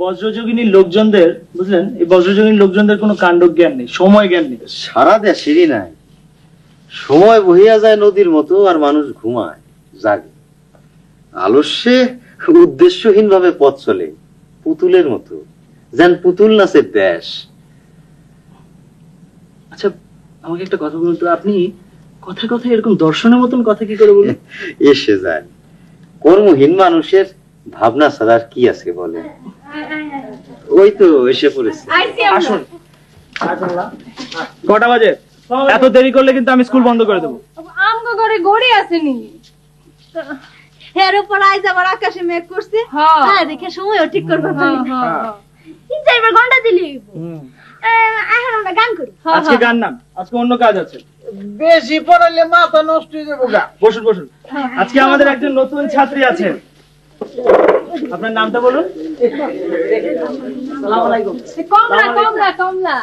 বজ্রযোগিনীর লোকজনদের বুঝলেন, এই বজ্রযোগিনীর লোকজনদের কোনো কাণ্ড জ্ঞান নেই, সময় জ্ঞান নেই। সারা দেশেরই নাই, সময় বহিয়া যায় নদীর মতো, আর মানুষ ঘুমায় জাগে। আলস্যে উদ্দেশ্যহীন ভাবে পথ চলে, পুতুলের মতো, যেন পুতুল নাচের দেশ। আচ্ছা আমাকে একটা কথা বলুন তো, আপনি কথা কথা এরকম দর্শনের মতন কথা কি করে বলেন? এসে যায়, কর্মহীন মানুষের ভাবনা ছাড়া আর কি আছে বলে। ওই তো এসে পড়েছে। আসুন। কটা বাজে? এত দেরি করলে কিন্তু আমি স্কুল বন্ধ করে দেবো। আমগো ঘরে ঘড়ি আসেনি। হের উপর আইজ আবার আকাশে মেঘ করছে, হ্যাঁ দেখে সময়ও ঠিক করবে। তিন চারবার ঘন্টা দিলি এখন আমরা গান করি। আজকে গান না, আজকে অন্য কাজ আছে। বেশি পড়ালে মাথা নষ্ট হয়ে যাবো। বসুন বসুন। আজকে আমাদের একজন নতুন ছাত্রী আছে, আপনার নামটা বলুন। কমলা কমলা কমলা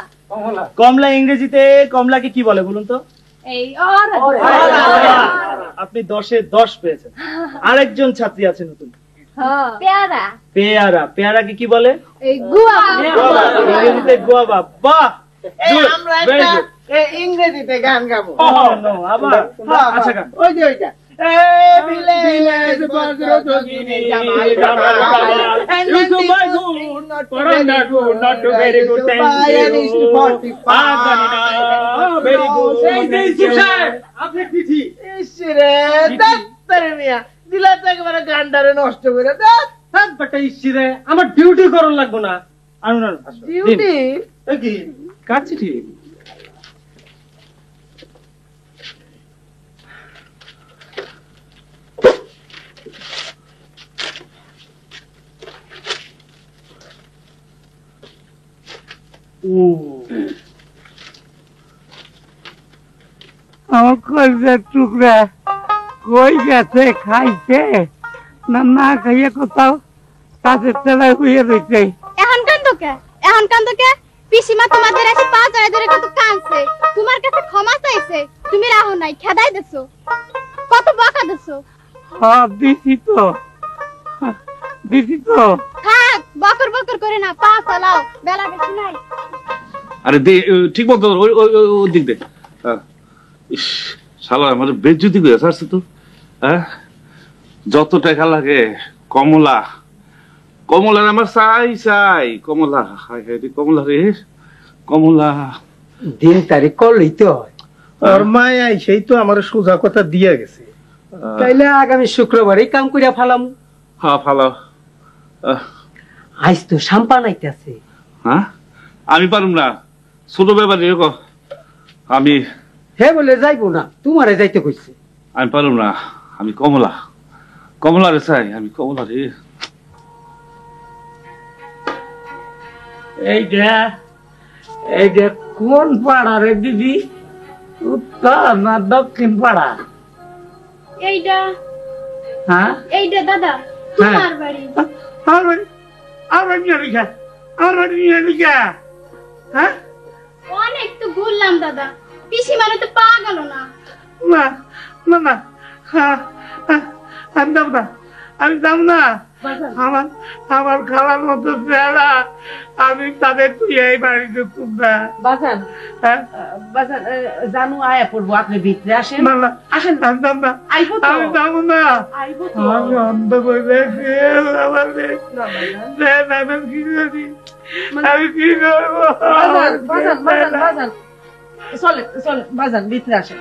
কমলা ইংরেজিতে কমলাকে কি বলে বলুন তো? এই আপনি 10-এ 10 পেয়েছেন। আরেকজন ছাত্রী আছে নতুন, পেয়ারা। পেয়ারা। পেয়ারাকে কি বলে? এই গুয়া। ইংরেজিতে গুয়াভা। বাহ, আমরা একটা ইংরেজিতে গান গাবো। আবার আচ্ছা গান। ওই যে ওইটা, Bajrayogini Jamal Kamal, and this is my good, not to very good, thank you, 45, very good, আপনি চিঠি ইসরে দত্তরে মিয়া দিলা তো একেবারে গানটারে নষ্ট করে দাও। বেটা ইসরে আমার ডিউটি করন লাগবো না। ডিউটি কি কার চিঠি? আমার কলজার টুকরা কই গেছে? খাইছে না না খাইয়ে কোথাও কাছের তেলায় হইয়ে রয়েছে। এখন কান্দো কে? পিসিমা তোমাদের এসে পা জড়ায় ধরে কত কাঁদছে, তোমার কাছে ক্ষমা চাইছে, তুমি রাহো নাই, খেদাই দেছো, কত বকা দেছো। হ্যাঁ দিছি তো। থাক বকর বকর করে না, পা চালাও, বেলা বেশি নাই। আরে দে, ঠিক মতো ওই দিক দে। ইস শালা আমার বেজ্জতি করে আসছে তো। হ্যাঁ যত টাকা লাগে কমলার আমার চাই কমলা। কমলা রে কমলা, দিন তারিখ করলেই তো হয়। ওর মায় সেই তো আমার সোজা কথা দিয়া গেছে, তাইলে আগামী শুক্রবারই কাম করিয়া ফালাম। হ্যাঁ ফালাও। আজ তো সাম্পা নাইতেছে। হ্যাঁ আমি পারুম না, ছোট ব্যাপার এরকম আমি। হে বলে যাইবো না, তোমারে যাইতে কইছে। আমি পারুম না, আমি কমলা রে চাই, আমি কমলা রে। এইটা কোন পাড়া রে দিদি? উত্তর না দক্ষিণ পাড়া? এইটা হ্যাঁ এইটা দাদা তোমার বাড়ি। আমার নিয়ে লিখা। হ্যাঁ অনেক তো ঘুরলাম দাদা, পিসিমা তো পা গেল না। আমি দাম না। আমার খালার মতো বেড়া, আমি তাদের এই বাড়িতে বাজান জানু আয়া পড়বো, আপনি ভিতরে আসেন। আসেন আমি যাবো না, আমি অন্ধ করে আমি কি করবো? চলে বাজান ভিতরে আসেন।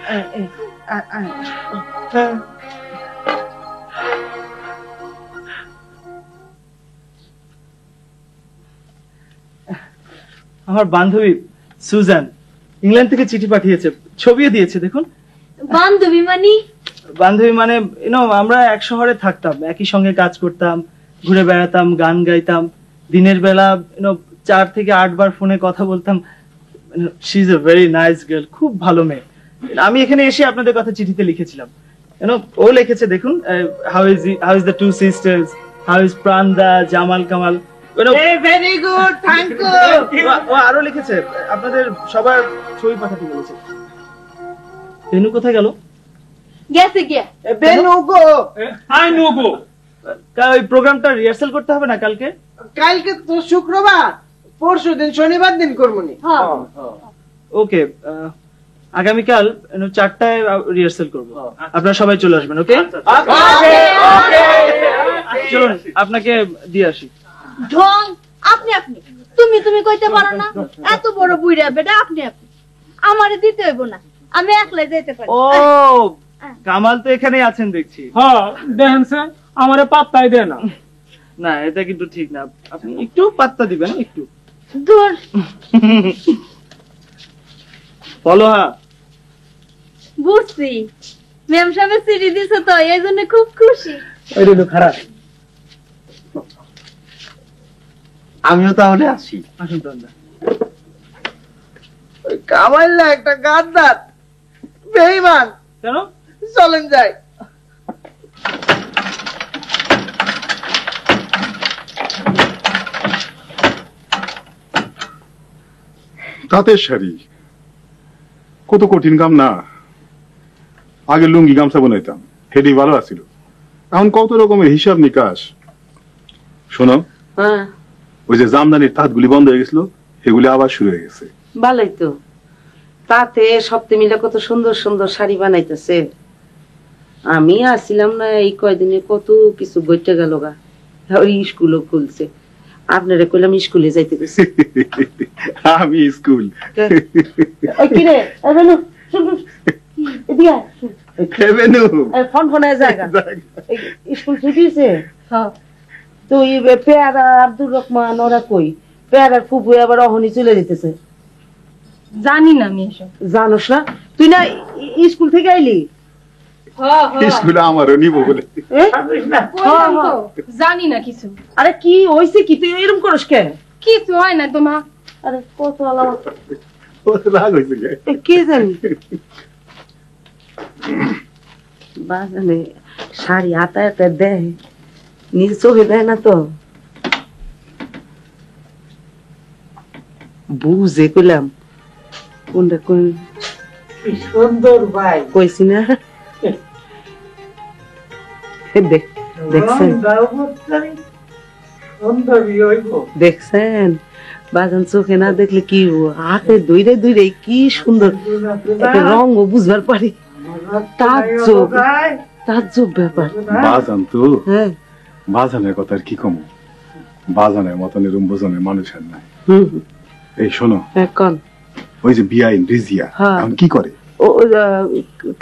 আমার বান্ধবী সুজান ইংল্যান্ড থেকে চিঠি পাঠিয়েছে, ছবিও দিয়েছে দেখুন। বান্ধবী মানে আমরা এক শহরে থাকতাম, একই সঙ্গে কাজ করতাম, ঘুরে বেড়াতাম, গান গাইতাম, দিনের বেলা 4 থেকে 8 বার ফোনে কথা বলতাম। She is a very nice girl, খুব ভালো মেয়ে। আমি এখানে এসে আপনাদের কথা চিঠিতে লিখেছিলাম। ও লিখেছে দেখুন, how is the two sisters, how is প্রান্দা, Jamal Kamal. Very good, thank you. ও আরো লিখেছে, আপনাদের সবার ছবি পাঠাতে বলেছে। বেনু কোথায় গেল? গেছে গিয়া। বেনু গো, ওই প্রোগ্রামটা রিহার্সাল করতে হবে না কালকে? কালকে তো শুক্রবার, পরশু দিন শনিবার দিন করবনি। ওকে, আগামীকাল 4টায় রিহার্সাল করবো, আপনারা সবাই চলে আসবেন। ওকে, চলুন আপনাকে দিয়ে আসি। ঢং আপনি আপনি, তুমি তুমি কইতে পারো না? এত বড় বুইড়া বেটা আপনি আপনি, আমারে দিতে হইব না, আমি একলাই যেতে পারি। ও কামাল তো এখানেই আছেন দেখছি। হ্যাঁ দেখেন স্যার, আমারে পাত্তাই দেয় না। না এটা কিন্তু ঠিক না, আপনি একটু পাত্তা দিবেন একটু। দূর বলো। হ্যাঁ বুঝছি, ম্যাম সাহেব সিডি দিছে তো এই জন্য খুব খুশি। খারাপ, আমিও তাহলে আসি। আসুন তাহলে। কামাইল্লা একটা গাদ্দার বেঈমান। কেন? চলেন যাই। তাঁতের শাড়ি কত কঠিন কাম না। আগে লুঙ্গি গামছা বানাইতাম, হেডি ভালো আছিল। এখন কত রকমের হিসাব নিকাশ। শোনো, ওই যে জামদানির তাঁতগুলি বন্ধ হয়ে গেছিল, এগুলি আবার শুরু হয়ে গেছে। ভালোই তো, তাতে সপ্তাহে মিলে কত সুন্দর সুন্দর শাড়ি বানাইতেছে। আমি আসছিলাম না এই কয়দিনে, কত কিছু গইতে গেল গা। ওই স্কুলও খুলছে, আপনারা কইলাম স্কুলে যাইতে গেছি। আমি স্কুল কিরে ফোন ফোন জায়গা স্কুল ছুটি হয়েছে। তো পেয়ারা আব্দুর রহমান ওরা কই? পেয়ারার ফুপু আবার অহনি চলে যেতেছে। জানি না আমি এসব। জানোস না তুই? না স্কুল থেকে আইলি? স্কুলে আমারও নিব বলে। জানি না কিছু। আরে কি হয়েছে কি, তুই এরকম করিস কেন? কিছু হয় না তোমার। আরে কত আলাদা রাগ হয়েছে কে জানি। বাজানে শাড়ি হাতা হাতা দেয়, নিজে চোখে দেয় না তো। বুঝে কইলাম কোনটা কোন সুন্দর ভাই, কইছি না? দেখছেন দেখছেন বাজান, চোখে না দেখলে কি হাতে দইরে দইরে কি সুন্দর রঙ বুঝবার পারি। তাজ্জব ব্যাপার। বাজান তো, হ্যাঁ বাজানের কথা আর কি কম, বাজানের মতন এরম বোঝনের মানুষের নাই। এই শোনো, এখন ওই যে বিআইন রিজিয়া হ্যাঁ। এখন কি করে? ও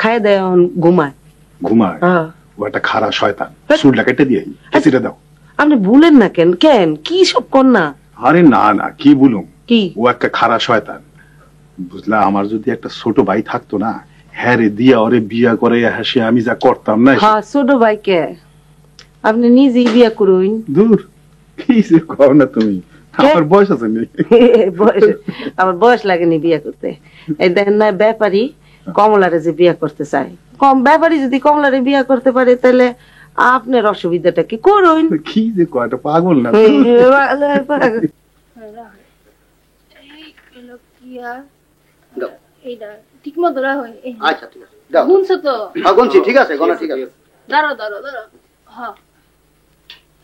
খায় দেয়, ঘুমায়। ঘুমায়? হ্যাঁ। ও একটা খারা শয়তান, চুলটা কেটে দিয়ে কেটে দাও। আপনি ভুলেন না কেন? কেন কি সব কন্যা? আরে না না, কি বলুম, কি ও একটা খারা শয়তান বুঝলা। আমার যদি একটা ছোট ভাই থাকতো না, হ্যাঁ রে দিয়া ওরে বিয়া করে হাসি আমি যা করতাম না। হ্যাঁ ছোট ভাইকে আপনি নিজেই বিয়া করুন। দূর, কি যে কও না তুমি, আমার বয়স আছে নি। আমার বয়স লাগেনি বিয়া করতে। এই দেখেন না ব্যাপারী কমলারে যে বিয়া করতে চায়, কম ব্যাপারী যদি কমলারে বিয়া করতে পারে তাহলে আপনার অসুবিধাটা কি? করুন। কি যে কয়টা পাগল না। ঠিক মতো রাখো। আচ্ছা ঠিক আছে, দাও। গুনছো তো? হ্যাঁ গুনছি, ঠিক আছে, গোনা ঠিক আছে। দাঁড়াও দাঁড়াও দাঁড়াও। হ্যাঁ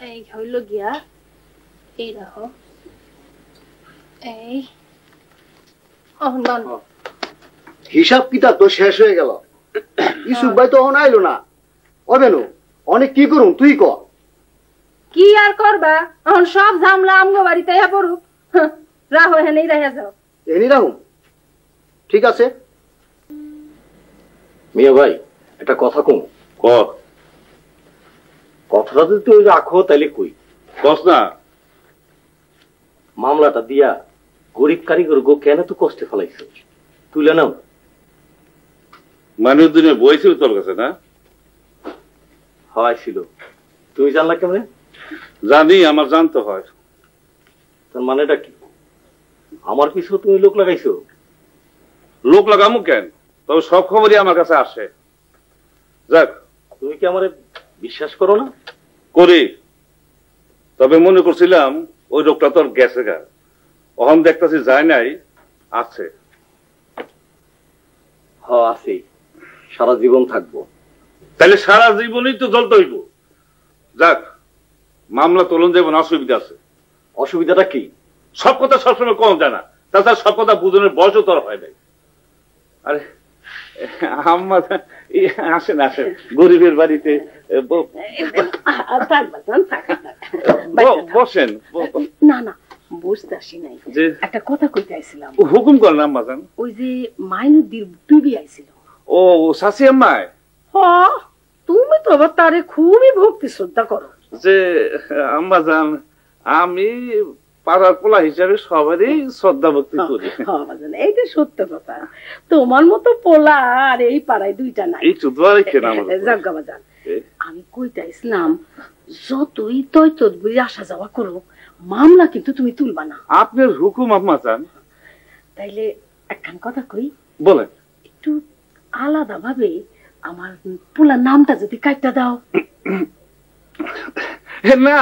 এই হইল গিয়া, এই রাখো, এই হিসাব কিতাব তো শেষ হয়ে গেল। ইসুফ ভাই তো এখন আইলো না। ও বেনু, অনেক কি করুন তুই ক। কি আর করবা, এখন সব ঝামলা আমগো বাড়িতে হ্যাঁ পড়ুক। রাহো হেনেই রাহা যাও। এনি রাহুম, ঠিক আছে। মিয়া ভাই একটা কথা কম। ক কথাটা যদি তুই রাখো তাইলে কই। কস না। মামলাটা দিয়া গরিব কারিগর গো কেন তো কষ্টে ফেলাইছো, তুলে নাও। মানুষ দিনে বই ছিল তোর কাছে না? হয় ছিল, তুমি জানলা কেমনে? জানি, আমার জানতে হয়। তার মানেটা কি? আমার পিছু তুমি লোক লাগাইছো? লোক লাগামু কেন, তবে সব খবরই আমার কাছে আসে। যাক, তুমি কি আমারে বিশ্বাস করো না? করি, তবে মনে করছিলাম ওই লোকটা তোর গেছে গা, অহন দেখতেছি যায় নাই, আছে। হ আছি, সারা জীবন থাকবো। তাহলে সারা জীবনই তো জ্বলতে হইব। যাক, মামলা তোলন যাবে না, অসুবিধা আছে। অসুবিধাটা কি? সব কথা সবসময় কম যায় না, তাছাড়া সব কথা বুঝনের বয়সও তোর হয় নাই। আরে আম্মা আসেন আসেন, গরিবের বাড়িতে বসেন। না না, বুঝতে আসি নাই, যে একটা কথা কইতে আইছিলাম। হুকুম করেন আম্মা জান। ওই যে মাইনুদ্দির বিবি আইছিল। ও শাশি আম্মায়? তুমি তো আবার তারে খুবই ভক্তি শ্রদ্ধা করো। যে আম্মা জান, আমি পাড়ার পোলা হিসাবে সবারই শ্রদ্ধা ভক্তি করি। এইটা সত্য কথা, তোমার মতো পোলা আর এই পাড়ায় দুইটা নাই। এই চুদবারে কেনা জান, আমি কইতে ইসলাম, যতই তৈ তদবির আসা যাওয়া করো, মামলা কিন্তু তুমি তুলবা না। আপনার হুকুম আম্মা জান। তাইলে একখান কথা কই, বলেন। একটু আলাদা ভাবে আমার পোলার নামটা যদি কাটটা দাও। না,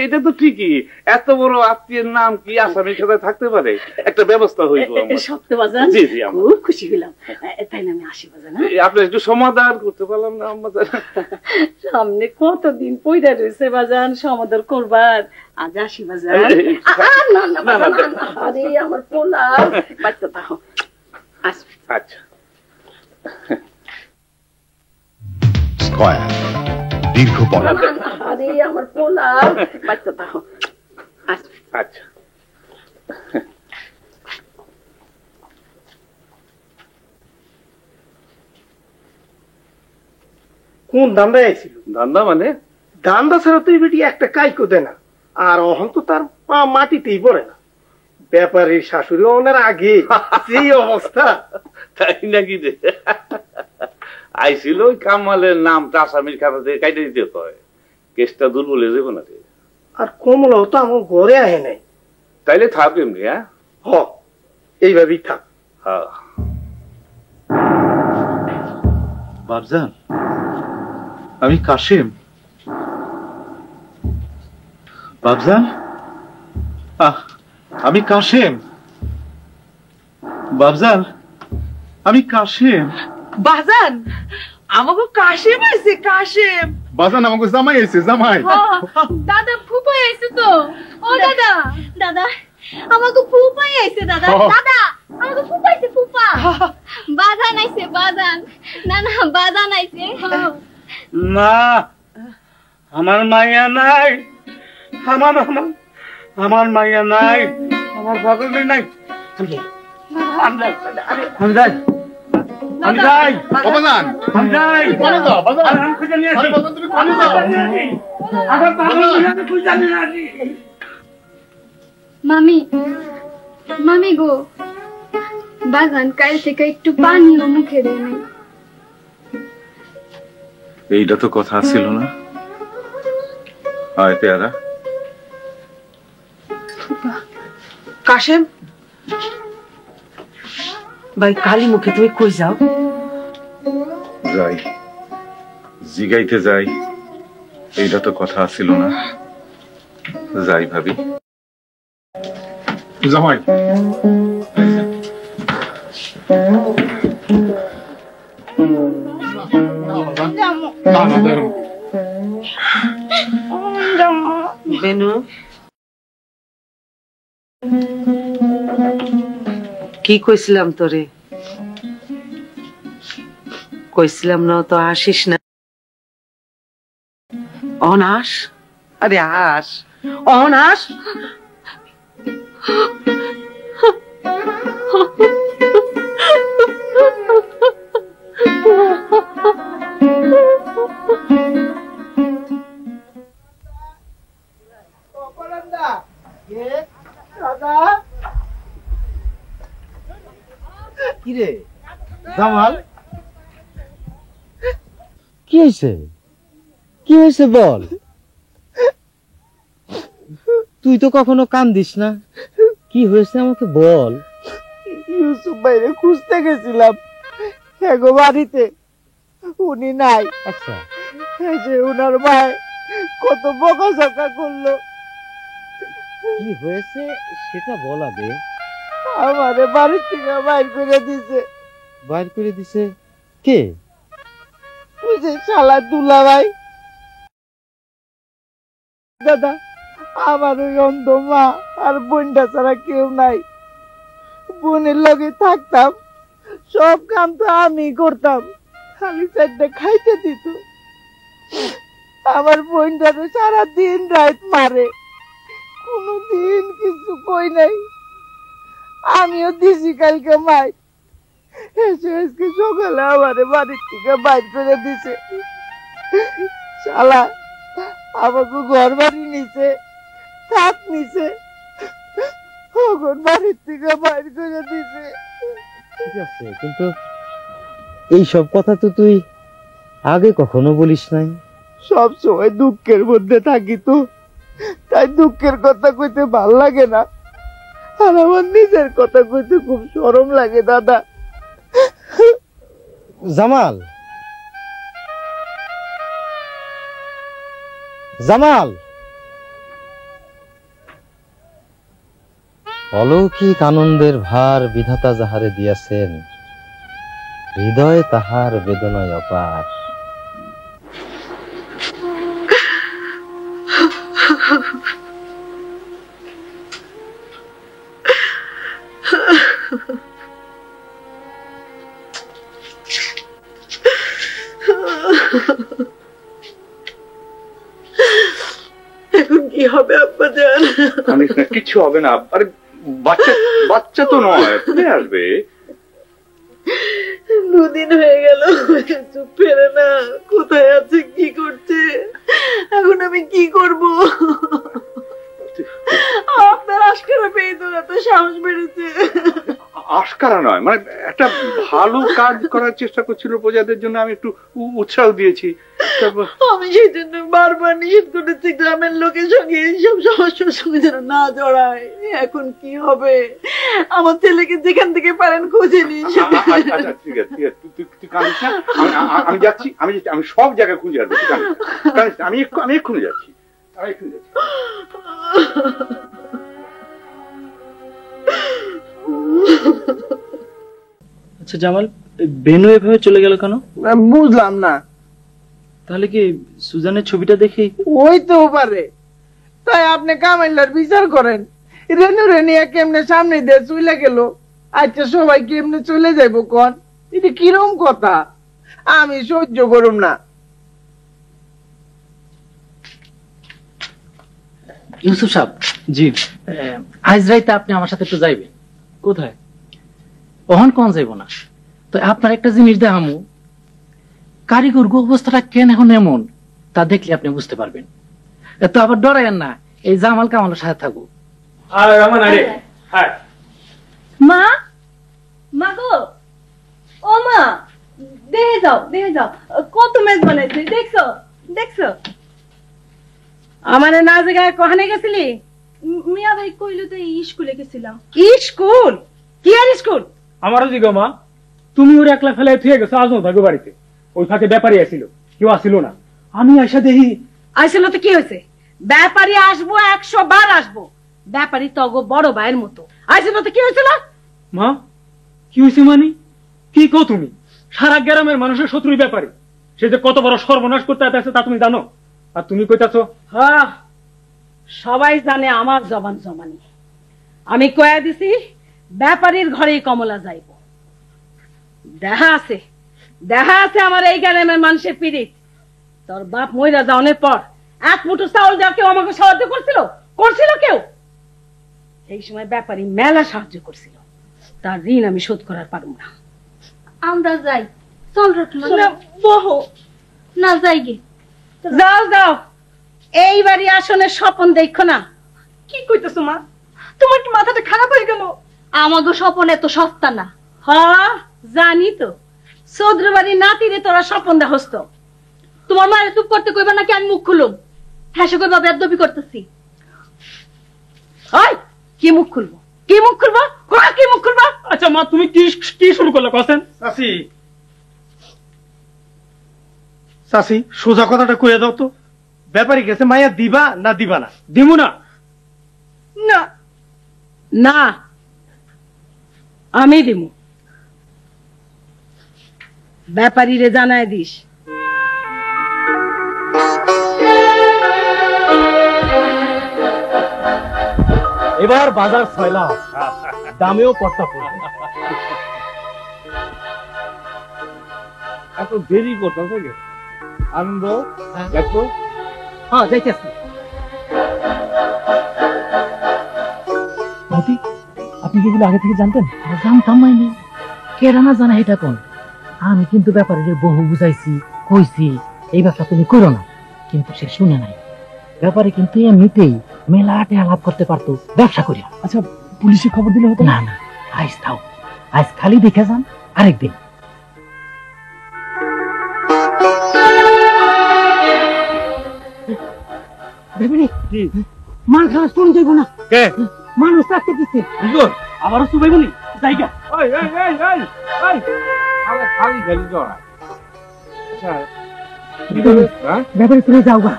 এটা তো ঠিকই, এত বড় আত্মীয়ের নাম কি আসামি খাতায় থাকতে পারে? একটা ব্যবস্থা হইব। সত্য বাজান, জি জি, খুব খুশি হইলাম। তাই না, আমি আসি বাজান। আপনি একটু সমাধান করতে পারলাম না আম্মা জান। সামনে কতদিন পয়দা রয়েছে বাজান, সমাধান করবার। আজ আসি বাজান। আরে আমার পোলা বাচ্চা থাকো। আচ্ছা। স্কয়ার দীর্ঘ পড়া। আরে আমার পোলা বাচ্চা থাকো। আচ্ছা। কোন ধান্দা আইছিল? ধান্দা মানে? ধান্দা ছাড়া তো এই বেটি একটা কাইকো দেয় না, আর অহন তো তার পা মাটিতেই পড়ে না। ব্যাপারীর শাশুড়ি ওনার আগে সেই অবস্থা। তাই নাকি? যে আইছিল ওই কামালের নামটা আসামির খাতা থেকে কাইটে দিতে হয়, কেসটা দুর্বল হয়ে যাবো না। আর কমলাও তো আমার ঘরে আহে নাই। তাইলে থাক এমনি। হ্যাঁ এইভাবেই থাক। হ্যাঁ বাবজান, আমি কাশিম। বাবজান, আমি কাশিম। বাবজান, আমি কাশিম। বাজান, আমাকে কাশিম আছে। কাশিম বাজান, আমাকে জামাই এসে জামাই। দাদা ফুপা আইছে তো। ও দাদা, দাদা আমাকে ফুপাই আইছে। দাদা দাদা আমাকে ফুপাইছে। ফুপা বাজান আইছে। বাজান, না না বাজান আইছে। না, আমার মাইয়া নাই। আমার মাইয়া নাই, আমার ভগবান নাই। আমি যাই, আমি যাই, আমি যাই। আমি খুঁজে নিয়ে আসি। মামি, মামি গো, বাজান কাল থেকে একটু পানিও মুখে দেয় নাই। এইটা তো কথা ছিল না। আয় পেয়ারা। কাশিম ভাই, কালী মুখে তুমি কই যাও? যাই, জিগাইতে যাই। এইটা তো কথা ছিল না। যাই ভাবি। জামাই, বেনু, কি কইছিলাম তোরে? কইছিলাম না তো আসিস না। অনাস, আরে আস, অনাস। কিরে জামাল, কি হয়েছে? কি হয়েছে বল। তুই তো কখনো কান্দিস না, কি হয়েছে আমাকে বল। ইউসুফ ভাইরে খুঁজতে গেছিলাম এগো বাড়িতে, উনি নাই। আচ্ছা, এই যে উনার ভাই কত বকাঝকা করলো। কি হয়েছে সেটা বলা দে। আমারে বাড়ি থেকে বাইর করে দিছে। বাইর করে দিছে কে? ওই যে শালা দুলা ভাই। দাদা আমার ওই অন্ধ মা আর বোনটা ছাড়া কেউ নাই। বোনের লগে থাকতাম, সব কাম তো আমি করতাম, খালি চারটা খাইতে দিত। আমার বোনটারে সারা দিন রাত মারে, কোনদিন কিছু কই নাই। আমিও দিছি কালকে মাই, এসে আজকে সকালে আমারে বাড়ির থেকে বাইর করে দিছে। শালা আমাকে ঘর বাড়ি নিছে, থাক নিছে, ওখন বাড়ির থেকে বাইর করে দিছে। ঠিক আছে, কিন্তু এইসব কথা তো তুই আগে কখনো বলিস নাই। সব সময় দুঃখের মধ্যে থাকি তো, তাই দুঃখের কথা কইতে ভাল লাগে না। আর আমার নিজের কথা কইতে খুব শরম লাগে দাদা। জামাল, জামাল, অলৌকিক আনন্দের ভার বিধাতা যাহারে দিয়াছেন, হৃদয় তাহার বেদনায় অপার। এখন কি হবে আব্বা জান? কিছু হবে না। আরে বাচ্চা বাচ্চা তো নয়, ফিরে আসবে। দুদিন হয়ে গেল, চুপ ফেরে না, কোথায় আছে, কি করছে, এখন আমি কি করব? আপনার আশকারা পেয়ে তো এত সাহস বেড়েছে। আশকারা নয়, মানে একটা ভালো কাজ করার চেষ্টা করছিল প্রজাদের জন্য, আমি একটু উৎসাহ দিয়েছি। আমি সেই জন্য বারবার নিষেধ করেছি গ্রামের লোকের সঙ্গে এইসব সমস্যার সঙ্গে যেন না জড়ায়। এখন কি হবে? আমার ছেলেকে যেখান থেকে পারেন খুঁজে নিন। আচ্ছা ঠিক আছে, ঠিক আছে, তুই কাঁদিস না, আমি যাচ্ছি, আমি সব জায়গায় খুঁজে আসবো। তুই কাঁদিস না, আমি এক্ষুনি যাচ্ছি, আমি এক্ষুনি যাচ্ছি। আচ্ছা জামাল, বেনু এভাবে চলে গেল কেন? বুঝলাম না। তাহলে কি সুজানের ছবিটা দেখি? ওই তো পারে, তাই আপনি কামাইলার বিচার করেন। রেনু রেনিয়া কেমনে সামনে দিয়ে চলে গেল, আচ্ছা সবাই কেমনে চলে যাইব কোন? এটা কিরম কথা? আমি সহ্য করুম না। ইউসুফ সাহেব, জি। আজ রাইতে আপনি আমার সাথে একটু যাইবেন। কোথায়? অহন কোন যাইব না তো আপনার একটা জিনিস দেখামু, কারিগর অবস্থাটা কেন এখন এমন তা দেখলে আপনি বুঝতে পারবেন। তো আবার ডরায়েন না, এই জামাল কামালের সাথে থাকবো। মা, মা গো, ও মা, দেখে যাও, দেখে যাও, কত মেজ বানাইছে, দেখছো, দেখছো? আমারে না জায়গায় কখানে গেছিলি? মিয়া ভাই কইলো তো স্কুলে গেছিলাম। স্কুল? কি আর স্কুল? আমারও জিগো মা, তুমি ওর একলা ফেলে থুয়ে গেছো আজ নথাগো বাড়িতে। ওই ফাঁকে ব্যাপারী আসিল, কেউ আসিল না, আমি আইসা দেখি। আইসিল তো কি হয়েছে? ব্যাপারী আসবো, 100 বার আসবো। ব্যাপারী তো বড় ভাইয়ের মতো। আইসিল তো কি হয়েছিল? মা কি হয়েছে মানে? কি কো তুমি? সারা গ্রামের মানুষের শত্রুই ব্যাপারী। সে যে কত বড় সর্বনাশ করতে আছে তা তুমি জানো, আর তুমি কইতাছো? হ্যাঁ, সবাই জানে আমার জবান জমানি। আমি কয়া দিছি ব্যাপারীর ঘরেই কমলা যাইব। দেখা আছে, দেখা আছে আমার এই গ্রামের মানুষের পীড়িত। তোর বাপ মইরা যাওয়ার পর এক মুঠো চাউল দেওয়া কেউ আমাকে সাহায্য করছিল? করছিল কেউ? সেই সময় ব্যাপারী মেলা সাহায্য করছিল, তার ঋণ আমি শোধ করার পারব না। আমরা যাই, চল রত্না, বহো না, যাই গে। যাও যাও, এইবারই আসনে স্বপন দেখো না। কি কইতেছো মা? তোমার কি মাথাটা খারাপ হয়ে গেল? আমাগো স্বপন এত সস্তা না। হ্যাঁ জানি তো, চৌধুরী বাড়ির নাতিরে তোরা স্বপন দেখস তো। তোমার মায়ের চুপ করতে কইবা নাকি আমি মুখ খুলুম? হ্যাঁ সে কইবা বেদবি করতেছি। ওই কি মুখ খুলবো, কি মুখ খুলবো, কি মুখ খুলবো? আচ্ছা মা, তুমি কি কি শুরু করলে কছেন? চাচি, চাচি সোজা কথাটা কইয়া দাও তো, ব্যাপারী গেছে মাইয়া দিবা না দিবা না? দিমু না। না না, আমি দিমু। ব্যাপারীরে জানায় দিস। এবার বাজার 6 লাখ, দামেও পড়তা পড়বে। এত দেরি করতেছে কে? আনন্দ দেখো। হ্যাঁ যাইতেছি। মতি, আপনি কি এগুলো আগে থেকে জানতেন? জানতাম মাইনি, কেডা না জানা এটা কোন। আমি কিন্তু ব্যাপারে বহু বুঝাইছি, কইছি এই ব্যবসা তুমি করো না, কিন্তু সে শুনে নাই। ব্যাপারে কিন্তু এমনিতেই মেলাটে আলাপ করতে পারতো ব্যবসা করিয়া। আচ্ছা, পুলিশে খবর দিলে হতো না? না, আজ থাও, আজ খালি দেখে যান, আরেকদিন। মার খাওয়া শুন যাইব না, মানুষ থাকতে দিচ্ছে। আবারও সুবাই বলি জায়গা খালি খালি জড়া। ব্যাপারে তুমি যাও গা,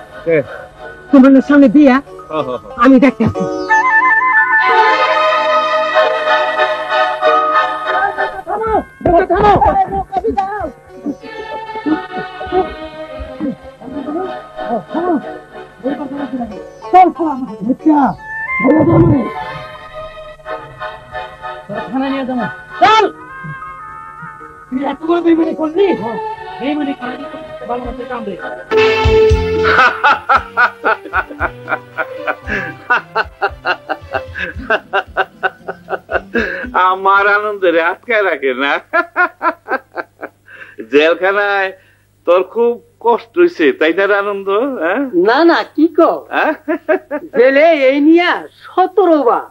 তোমার সামনে দিয়া আমি দেখতে আসছি। থানা নিয়ে যাবো, চল। এত করে বেইমানি করলি, বেইমানি করে ভালো মতো কাম দে। আমার আনন্দের আটকায় রাখে না। জেলখানায় তোর খুব কষ্ট হয়েছে, তাই না আনন্দ? না না, কি কর জেলে এই নিয়ে 17 বার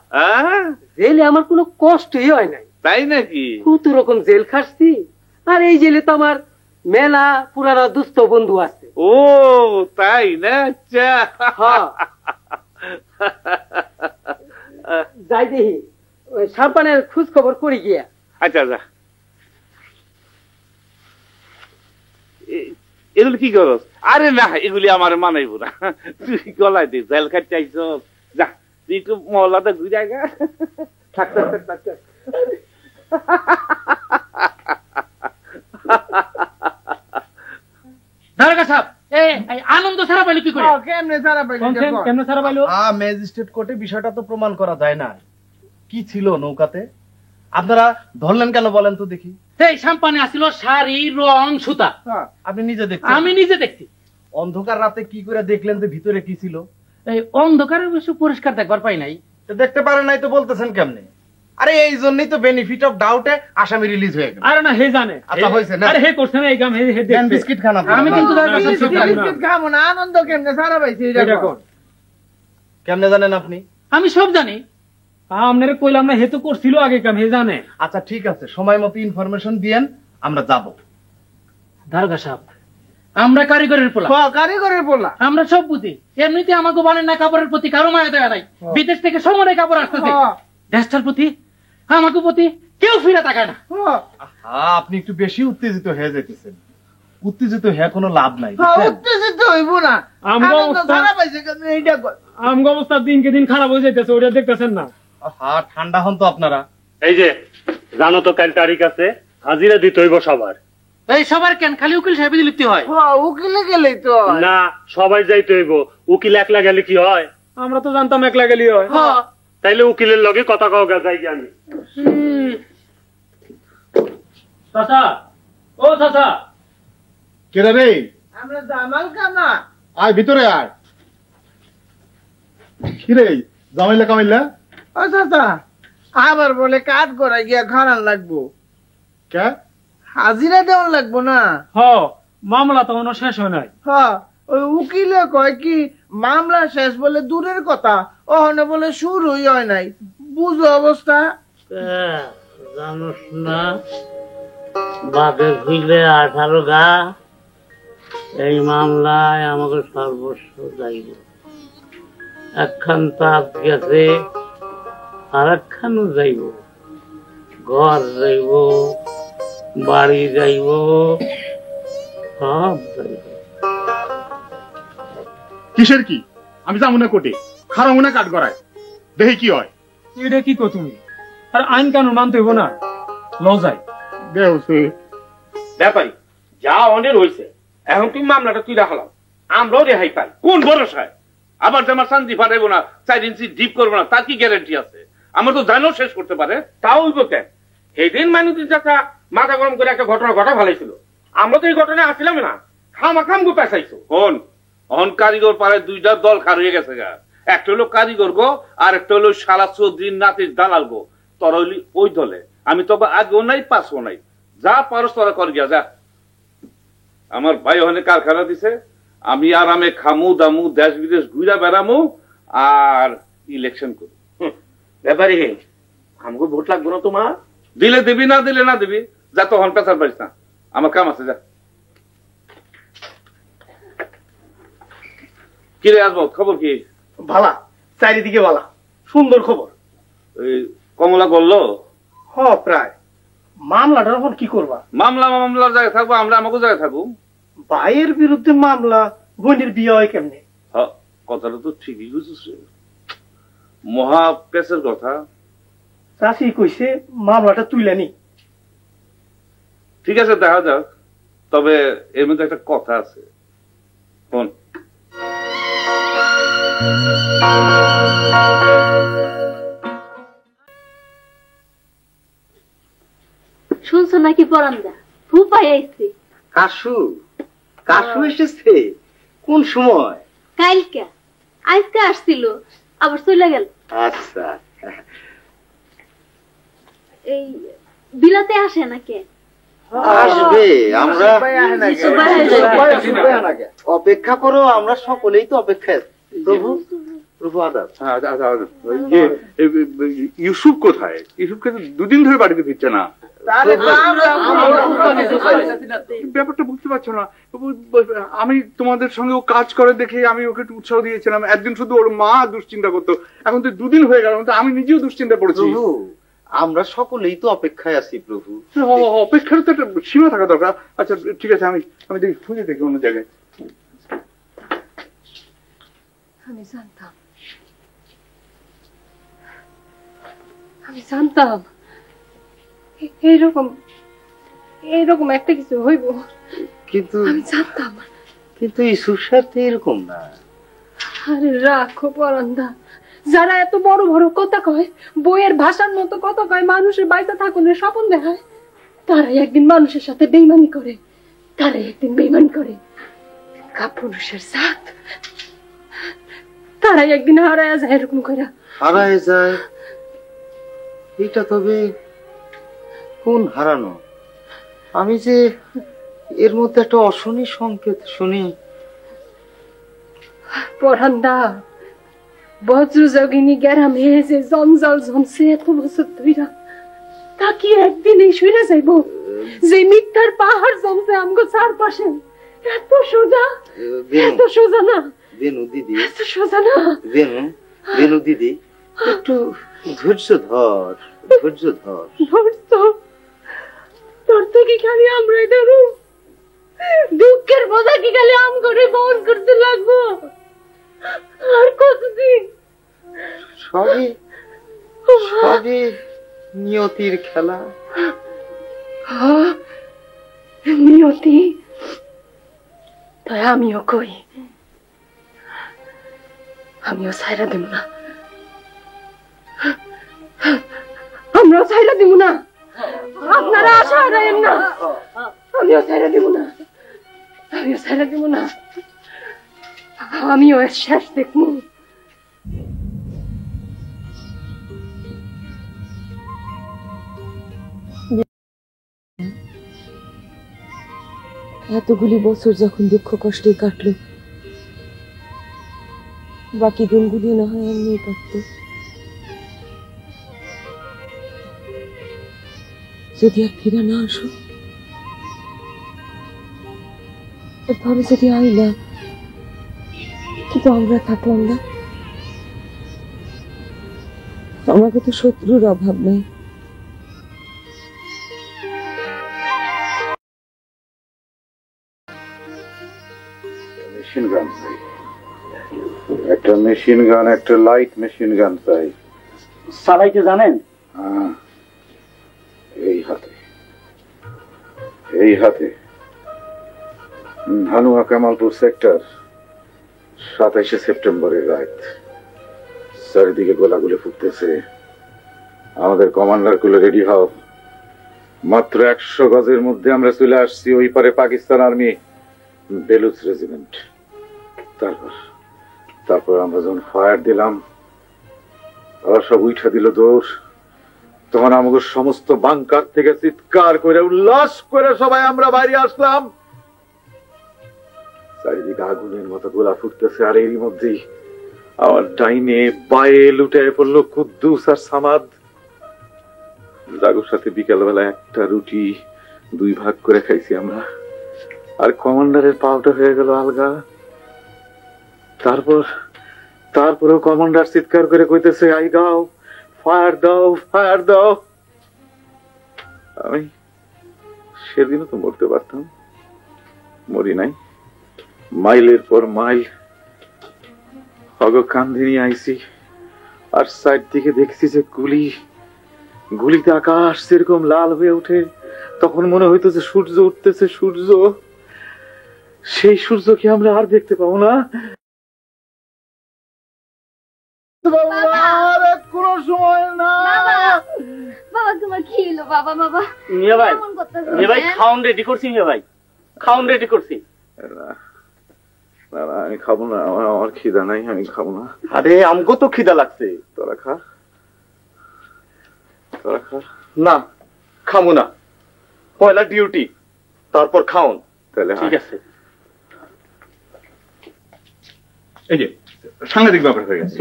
জেলে আমার কোনো কষ্টই হয় নাই। তাই নাকি? কত রকম জেল খাটছি, আর এই জেলে তো আমার মেলা পুরানা দুস্থ বন্ধু আছে। ও তাই না? আচ্ছা যাই দেখি সাম্পানের খোঁজ খবর করি গিয়া। আচ্ছা আচ্ছা, এগুলি কি করস? আরে না, এগুলি আমার মানাইব না। তুই গলায় দে, জেল খাটতে আইস, যা তুই একটু মহল্লাতে ঘুরে আয়। থাক থাক থাক থাক থাক। আনন্দ ছাড়া পাইলো কি করে? কেমনে ছাড়া পাইলো? কেমনে ছাড়া পাইলো? ম্যাজিস্ট্রেট কোর্টে বিষয়টা তো প্রমাণ করা যায় না। কি ছিল নৌকাতে, আপনারা ধরলেন কেন বলেন তো দেখি? সেই সাম্পানে আসিল শাড়ি, রং, সুতা। আপনি নিজে দেখছেন? আমি নিজে দেখছি। অন্ধকার রাতে কি করে দেখলেন যে ভিতরে কি ছিল? এই অন্ধকারে বেশি পরিষ্কার দেখবার পাই নাই। দেখতে পারেন নাই তো বলতেছেন কেমনে? আরে এই জন্যই তো বেনিফিট অফ ডাউটে আসামি রিলিজ হয়ে গেল। আরে না, হে জানে। আচ্ছা হইছে না? আরে হে করছে না এই কাম, হে হে দেখবে। বিস্কিট খান আপনি। আমি কিন্তু বিস্কিট খাবো না। আনন্দ কেমনে ছাড়া পাইছে এটা কোন? কেমনে জানেন আপনি? আমি সব জানি। আপনারে কইলাম না, হে তো করছিল আগে কাম, হে জানে। আচ্ছা ঠিক আছে, সময় মতো ইনফরমেশন দিয়েন, আমরা যাব। দারোগা সাহেব, আমরা কারিগরের পোলা। কারিগরের পোলা আমরা সব বুঝি। এমনিতে আমাকে বলেন না কাপড়ের প্রতি কারো মায়া দেওয়া নাই। বিদেশ থেকে সমরে কাপড় আসতেছে, দেশটার প্রতি আমাকে প্রতি কেউ ফিরে তাকায় না। আপনি একটু বেশি উত্তেজিত হয়ে যেতেছেন। উত্তেজিত হয়ে কোনো লাভ নাই। উত্তেজিত হইব না। আমগো অবস্থা দিনকে দিন খারাপ হয়ে যাইতেছে, ওটা দেখতেছেন না? ঠান্ডা হন তো আপনারা। এই যে জানো তো কাল তারিখ আছে, হাজিরা দিতে হইব সবার। এই সবার কেন খালি উকিল সাহেব লিখতে হয়? উকিলে গেলেই তো না, সবাই যাইতে হইব। উকিল একলা গেলে কি হয়? আমরা তো জানতাম একলা গেলে হয়। তাইলে উকিলের লগে কথা কওয়া যাই কি? আমি চাচা, ও চাচা। কেডা রে? আমরা জামাল কামা। আয় ভিতরে আয়। কি রে জামাইলা কামাইলা? ও চাচা, আবার বলে কাজ করা গিয়া খারান লাগবো। কে? হাজিরা দেওয়ান লাগবো না? মামলা তো এখনো শেষ হয় নাই। ওই উকিলে কয় কি মামলা শেষ বলে দূরের কথা, ওখানে বলে শুরুই হয় নাই। বুঝো অবস্থা। জানোস না, বাঘে ফিরলে 18 গা। এই মামলায় আমাকে সর্বস্ব যাইব। একখান তাপ গেছে, আর একখানও যাইব। ঘর যাইব, বাড়ি যাইব, সব যাইব। কিসের কি? আমি যাবো না কোর্টে, খারাপ না কাট করায়, দেখি কি হয়। এটা কি কো তুমি? আর আইন কানুন মানতে হইব না, লজাই ব্যাপারী যা অনেক হয়েছে, এখন তুমি মামলাটা তুই রাখলাম, আমরাও রেহাই পাই। কোন ভরসায়? আবার যে আমার শান্তি ফাটাইবো না, 4 ইঞ্চি ডিপ করবো না, তার কি গ্যারান্টি আছে? আমার তো জানো শেষ করতে পারে। তাও হইব কেন? সেদিন মানুষের চাচা মাথা গরম করে একটা ঘটনা ঘটা ফেলাইছিল, আমরা তো এই ঘটনায় আসছিলাম না, খামাখাম গো পেঁচাইছো। কোন অহন কারিগর পারে 2টা দল খার হয়ে গেছে গা। একটা হলো কারিগর গো, আর একটা হলো শালা চৌধুরীর নাতির দালাল গো। তোরা হইলি ওই দলে, আমি তবে আগেও নাই পাশও নাই। যা পারস তোরা কর গিয়া যা। আমার ভাই ওখানে কারখানা দিছে, আমি আরামে খামু দামু, দেশ বিদেশ ঘুরা বেড়ামু আর ইলেকশন করি। ব্যাপারে আমাকে ভোট লাগবে না তোমার? দিলে দিবি, না দিলে না দিবি, যা তখন পেছার পারিস না, আমার কাম আছে যা। কি রে আজমত, খবর কি? ভালা, চারিদিকে ভালা, সুন্দর খবর। ওই কমলা বললো হ প্রায়। মামলাটা এখন কি করবা? মামলার জায়গায় থাকবো, আমরা আমাকে জায়গায় থাকবো। ভাইয়ের বিরুদ্ধে মামলা, বোনের বিয়ে হয় কেমনে? কথাটা তো ঠিকই বুঝছিস, মহা পেসের কথা। চাষি কইছে মামলাটা তুইলানি। ঠিক আছে, দেখা যাক। তবে এর মধ্যে একটা কথা আছে, শোন। শুনছো নাকি পরান্দা ফুপাই আইছে? কাশু কাশু এসেছে? কোন সময়? কালকে, আজকে আসছিল আবার চলে গেল। আচ্ছা, এই বিলাতে আসে নাকি? আসবে। আমরা অপেক্ষা করো, আমরা সকলেই তো অপেক্ষায়। প্রভু প্রভু আদাব। ইউসুফ কোথায়? ইউসুফকে তো 2 দিন ধরে বাড়িতে ফিরছে না। ব্যাপারটা বুঝতে পারছো না? আমি তোমাদের সঙ্গে ও কাজ করে দেখে আমি ওকে একটু উৎসাহ দিয়েছিলাম। একদিন শুধু ওর মা দুশ্চিন্তা করতো, এখন তো 2 দিন হয়ে গেল, আমি নিজেও দুশ্চিন্তা পড়েছি। আমরা সকলেই তো অপেক্ষায় আছি প্রভু। অপেক্ষার তো একটা সীমা থাকা দরকার। আচ্ছা ঠিক আছে, আমি দেখি, খুঁজে দেখি অন্য জায়গায়। আমি জানতাম এইরকম একটা কিছু হইব, কিন্তু আমি জানতাম। কিন্তু ইসুর সাথে এরকম না। আরে রাখো পরান্দা, যারা এত বড় বড় কথা কয়, বইয়ের ভাষার মতো কথা কয়, মানুষের বাইতে থাকুনের স্বপ্ন দেখায়, তারাই একদিন মানুষের সাথে বেইমানি করে, তারাই একদিন বেইমানি করে। কাপুরুষের সাথ তারাই একদিন হারায় যায়। এরকম করে হারায় যায়? এটা তবে কোন হারানো? আমি যে এর মধ্যে একটা অশনি সংকেত শুনি। পরান্দা, বজ্রযোগিনী গ্যারামে যে জঞ্জাল জমছে এত বছর ধইরা, তা কি একদিনই শুনে যাইব? যে মিথ্যার পাহাড় জমছে আমগো চারপাশে, এত সোজা, এত সোজা না। বেনু দিদি, এত সোজা না। বেনু দিদি, একটু ধৈর্য ধর, ধৈর্য ধর। তোর তো কি খালি আমরা ধরু, দুঃখের বোঝা কি খালি আম করে বহন করতে লাগবো? আর কতদিন? সবই নিয়তির খেলা। নিয়তি? তাই আমিও কই, আমিও ছাইরা দেব না, আমরাও ছাইরা দেব না। আপনারা আশা হারায়েন না, আমিও ছাইরা দেব না, আমিও ছাইরা দেব না, আমিও এর শেষ দেখবো। এতগুলি বছর যখন দুঃখ কষ্টে কাটলো, বাকি দিনগুলি না হয় এমনি কাটতো। যদি আর ফিরে না আসো, এরপরে যদি আইলা, কিন্তু আমরা থাকলাম না। আমাকে তো শত্রুর অভাব নাই। মেশিন গান চাই, একটা মেশিন গান, একটা লাইট মেশিন গান চাই। চালাইতে জানেন? এই হাতে, এই হাতে। হানুয়া কামালপুর সেক্টর 27শে সেপ্টেম্বরের রাত, চারিদিকে গোলাগুলি ফুটতেছে। আমাদের কমান্ডার গুলো রেডি হও। মাত্র 100 গজের মধ্যে আমরা চলে আসছি ওই পারে পাকিস্তান আর্মি বেলুচ রেজিমেন্ট। তারপর আমরা যখন ফায়ার দিলাম, ওরা সব উঠা দিল দৌড়। তখন আমাদের সমস্ত বাংকার থেকে চিৎকার করে উল্লাস করে সবাই আমরা বাইরে আসলাম। চারিদিকে আগুনের মতো গোলা ফুটতেছে, আর এরই মধ্যেই আমার ডাইনে বায়ে লুটে পড়লো কুদ্দুস আর সামাদ। জাগুর সাথে বিকালবেলা একটা রুটি 2 ভাগ করে খাইছি আমরা, আর কমান্ডারের পাউটা হয়ে গেল আলগা। তারপরেও কমান্ডার চিৎকার করে কইতেছে, আই গাও, ফায়ার দাও, ফায়ার দাও। আমি সেদিনও তো মরতে পারতাম, মরি নাই। মাইলের পর মাইল কান্ধে নিয়ে আইছি, আর সাইড দিকে দেখছি যে গুলিতে আকাশ যেরকম লাল হয়ে ওঠে। তখন মনে হইতো যে সূর্য উঠতেছে, সূর্য। সেই সূর্য কি আমরা আর দেখতে পাবো না? কোন সময় না। বাবা তোমার কি হলো? বাবা বাবা মিয়া ভাই খাউন রেডি করছি। মিয়া ভাই খাউন রেডি করছি। না আমি খাবো না, আমার খিদা নাই, আমি খাবো না। আরে আমগো তো খিদা লাগছে। তোরা খা। না খাবো না, পয়লা ডিউটি, তারপর খাউন। তাহলে ঠিক আছে। এই যে সাংঘাতিক ব্যাপার হয়ে গেছে।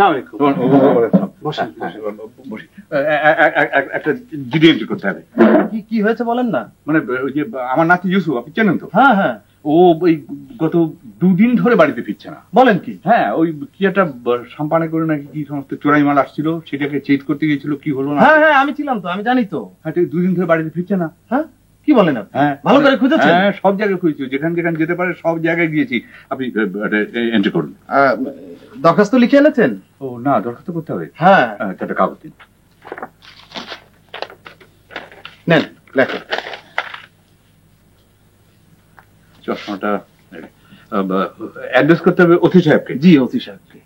একটা জিডি এন্ট্রি করতে হবে। কি হয়েছে বলেন না। মানে ওই যে আমার নাতি ইউসুফ, আপনি চেনেন তো? হ্যাঁ হ্যাঁ। ও ওই গত 2 দিন ধরে বাড়িতে ফিরছে না। বলেন কি? হ্যাঁ, ওই কি একটা সাম্পানে করে নাকি কি সমস্ত চোরাই মাল আসছিল, সেটাকে চেক করতে গিয়েছিল, কি হলো না। হ্যাঁ হ্যাঁ আমি ছিলাম তো, আমি জানি তো। হ্যাঁ, 2 দিন ধরে বাড়িতে ফিরছে না। হ্যাঁ কি বলেন আপনি? হ্যাঁ ভালো করে খুঁজেছেন? হ্যাঁ সব জায়গায় খুঁজেছি, যেখানে যেতে পারে সব জায়গায় গিয়েছি। আপনি এন্ট্রি করুন। দরখাস্ত লিখে এনেছেন? ও না, দরখাস্ত করতে হবে। হ্যাঁ একটা কাগজ দিন। নেন লেখেন। চশমাটা অ্যাড্রেস করতে হবে অতি সাহেবকে। জি অতি সাহেবকে।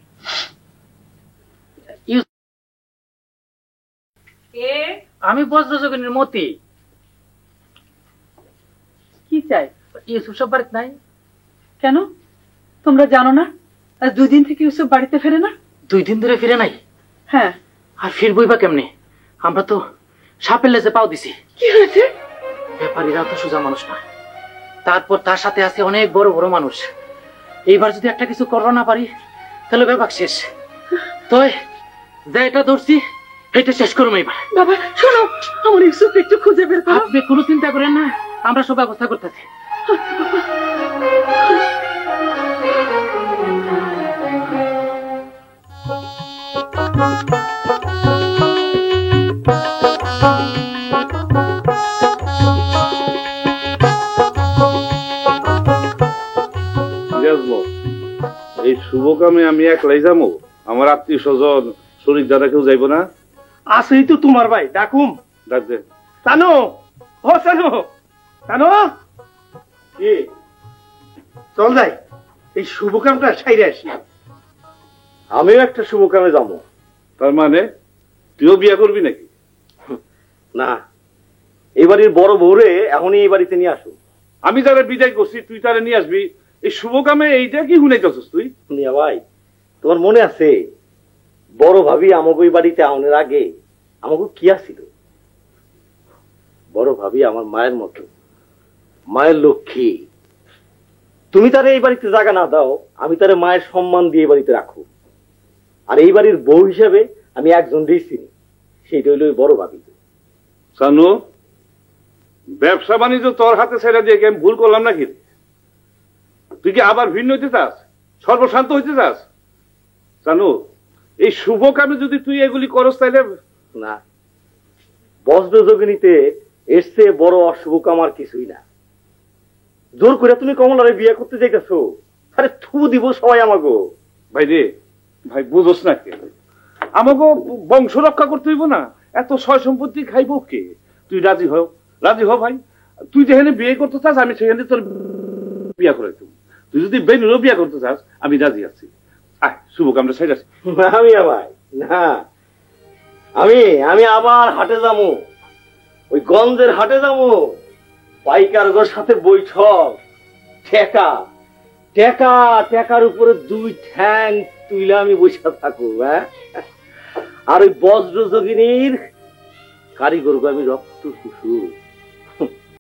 আমি বজ্রযোগিনীর মতি। কি চাই? ইউসুফ সব বাড়িতে নাই। কেন তোমরা জানো না আজ 2 দিন থেকে ইউসুফ বাড়িতে ফেরে না? 2 দিন ধরে ফিরে নাই? হ্যাঁ। আর ফিরবই বা কেমনে? আমরা তো সাপের লেজে পাও দিছি। কি হয়েছে? ব্যাপারীরা তো সোজা মানুষ না, তারপর তার সাথে আছে অনেক বড় বড় মানুষ। এইবার যদি একটা কিছু করো না পারি তাহলে ব্যাপার শেষ। তো যা এটা ধরছি এটা শেষ করবো এবার। বাবা শোনো, আমার ইউসুফ একটু খুঁজে বের করো। আপনি কোনো চিন্তা করেন না, আমরা সব ব্যবস্থা করতেছি। এই শুভ কামে আমি একলাই যাবো? আমার আত্মীয় স্বজন শরীর যারা কেউ যাইব না? আসেই তো তোমার ভাই, ডাকুম। ডাকবে জানো ও জানো জানো কি? চল যাই, এই শুভ কামটা সাইরে আসি। আমিও একটা শুভ কামে যাবো। তার মানে তুইও বিয়ে করবি নাকি? না, এবারের বড় বউরে এখনই এই বাড়িতে নিয়ে আসো। আমি যারা বিদায় করছি তুই তারা নিয়ে আসবি? এই শুভ কামে এইটা কি শুনাইতেছিস তুই? মিয়া ভাই, তোমার মনে আছে বড় ভাবি আমাকে ওই বাড়িতে আউনের আগে আমাকে কি আসছিল? বড় ভাবি আমার মায়ের মতো, মায়ের লক্ষ্মী। তুমি তারে এই বাড়িতে জায়গা না দাও, আমি তারে মায়ের সম্মান দিয়ে বাড়িতে রাখো। আর এই বাড়ির বউ হিসাবে আমি একজন দিয়েছি, সেইটা হইল ওই বড় ভাবি। সানু, ব্যবসা বাণিজ্য তোর হাতে ছেড়ে দিয়ে আমি ভুল করলাম নাকি? তুই কি আবার ভিন্ন হইতে চাস, সর্বশান্ত হইতে চাস? জানো, এই শুভ কামে যদি তুই এগুলি করস তাইলে না, বজ্র যোগিনীতে এর চেয়ে বড় অশুভ কাম আর কিছুই না। জোর করে তুমি কমলারে বিয়ে করতে চাইতেছো? আরে থু দিব সবাই আমাকে। ভাই রে, ভাই বুঝোস না কে? আমাকে বংশ রক্ষা করতে হইব না? এত সয় সম্পত্তি খাইব কে? তুই রাজি হ, রাজি হ ভাই। তুই যেখানে বিয়ে করতে চাস আমি সেখানে তোর বিয়ে করে দেব। তুই যদি বেনুরও বিয়ে করতে চাস আমি রাজি আছি। শুভ কামটা সাইড আছে আমি আবার না আমি আবার হাটে যাবো, ওই গঞ্জের হাটে যাবো, পাইকার গোর সাথে বৈঠক, ঠেকা টেকা টেকার উপরে দুই ঠ্যাং তুইলে আমি বসে থাকবো। হ্যাঁ, আর ওই বজ্র যোগিনীর কারিগরকে আমি রক্ত শুষু